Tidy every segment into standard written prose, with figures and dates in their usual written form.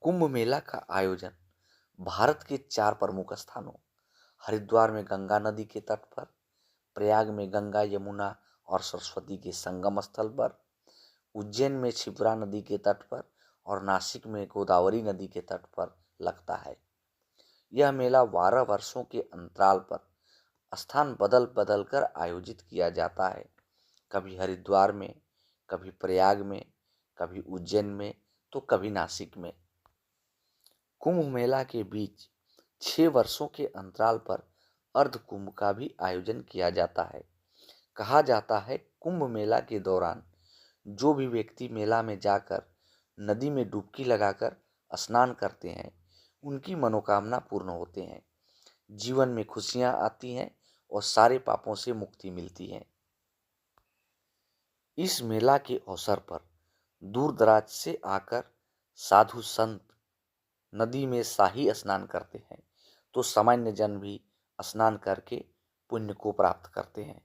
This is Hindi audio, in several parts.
कुंभ मेला का आयोजन भारत के 4 प्रमुख स्थानों हरिद्वार में गंगा नदी के तट पर, प्रयाग में गंगा यमुना और सरस्वती के संगम स्थल पर, उज्जैन में क्षिप्रा नदी के तट पर और नासिक में गोदावरी नदी के तट पर लगता है। यह मेला 12 वर्षों के अंतराल पर स्थान बदल बदल कर आयोजित किया जाता है। कभी हरिद्वार में, कभी प्रयाग में, कभी उज्जैन में तो कभी नासिक में। कुंभ मेला के बीच 6 वर्षों के अंतराल पर अर्ध कुंभ का भी आयोजन किया जाता है। कहा जाता है कुंभ मेला के दौरान जो भी व्यक्ति मेला में जाकर नदी में डुबकी लगाकर स्नान करते हैं, उनकी मनोकामना पूर्ण होते हैं, जीवन में खुशियां आती हैं और सारे पापों से मुक्ति मिलती है। इस मेला के अवसर पर दूर दराज से आकर साधु संत नदी में शाही स्नान करते हैं, तो सामान्य जन भी स्नान करके पुण्य को प्राप्त करते हैं।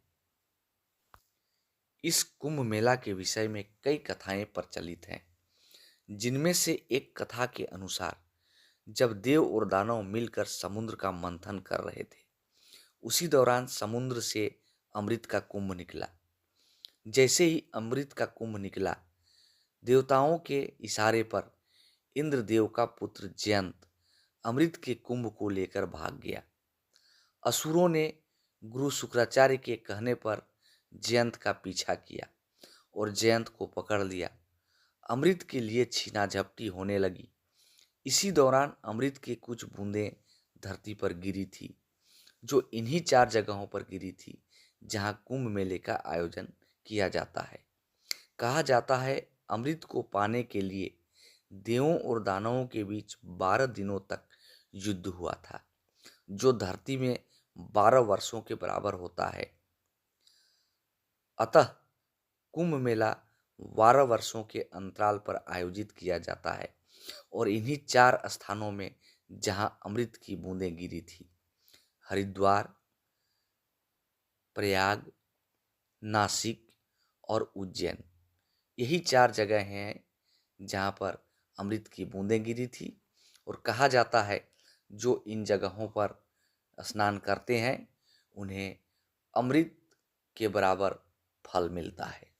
इस कुंभ मेला के विषय में कई कथाएं प्रचलित हैं, जिनमें से एक कथा के अनुसार जब देव और दानव मिलकर समुद्र का मंथन कर रहे थे, उसी दौरान समुद्र से अमृत का कुंभ निकला। जैसे ही अमृत का कुंभ निकला, देवताओं के इशारे पर इंद्रदेव का पुत्र जयंत अमृत के कुंभ को लेकर भाग गया। असुरों ने गुरु शुक्राचार्य के कहने पर जयंत का पीछा किया और जयंत को पकड़ लिया। अमृत के लिए छीना झपटी होने लगी। इसी दौरान अमृत की कुछ बूंदें धरती पर गिरी थी, जो इन्हीं 4 जगहों पर गिरी थी जहां कुंभ मेले का आयोजन किया जाता है। कहा जाता है अमृत को पाने के लिए देवों और दानवों के बीच 12 दिनों तक युद्ध हुआ था, जो धरती में 12 वर्षों के बराबर होता है। अतः कुंभ मेला 12 वर्षों के अंतराल पर आयोजित किया जाता है और इन्हीं 4 स्थानों में जहां अमृत की बूंदें गिरी थी, हरिद्वार, प्रयाग, नासिक और उज्जैन, यही 4 जगह हैं जहां पर अमृत की बूंदें गिरी थी। और कहा जाता है जो इन जगहों पर स्नान करते हैं, उन्हें अमृत के बराबर फल मिलता है।